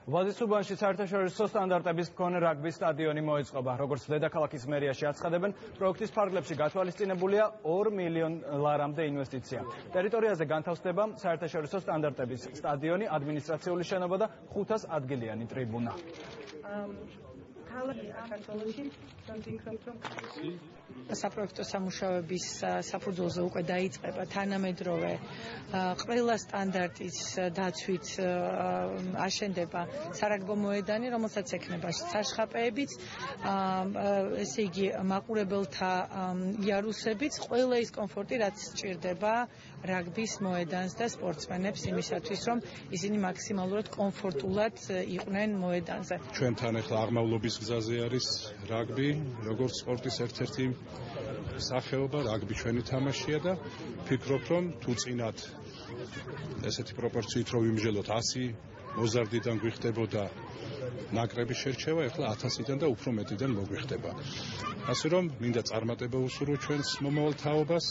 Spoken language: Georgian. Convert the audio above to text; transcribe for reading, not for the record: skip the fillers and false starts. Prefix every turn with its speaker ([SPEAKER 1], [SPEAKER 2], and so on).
[SPEAKER 1] ვაზისუბანში საერთაშორისო სტანდარტების მქონე რაგბის სტადიონი მოეწყობა. Როგორც დედაქალაქის მერიაში აცხადებენ, პროექტის ფარგლებში გათვალისწინებულია 2 მილიონ ლარამდე ინვესტიცია. ტერიტორიაზე განთავსდება საერთაშორისო სტანდარტების სტადიონი, ადმინისტრაციული შენობა და 500 ადგილიანი ტრიბუნა.
[SPEAKER 2] საპროექტო სამუშაოების საფუძველზე უკვე დაიწყება თანამედროვე ყველა სტანდარტის დაცვით აშენდება სარაგბო მოედანი, რომელსაც ექნება საშხაპეებიც, ესე იგი მაყურებელთა იარუსებიც, ყველა ის კომფორტი, რაც სჭირდება რაგბის მოედანს და სპორტსმენებს იმისათვის, რომ ისინი მაქსიმალურად კომფორტულად იყვნენ მოედანზე.
[SPEAKER 3] ჩვენთან ახლა აღმავლობის გზაზე არის რაგბი, როგორც სპორტის ერთ-ერთი სახეობა, რაგბი ჩვენი თამაშია და ვფიქრობ, რომ თუ წინათ ესეთი პროპორციით რომ ვიმსჯელოთ 100 მოზარდიდან გვიხდებოდა ნაკრების შერჩევა, ახლა 1000-დან და უფრო მეტიდან მოგვიხდება. ასე რომ მინდა წარმატება უსურვო ჩვენს მომავალ თაობას.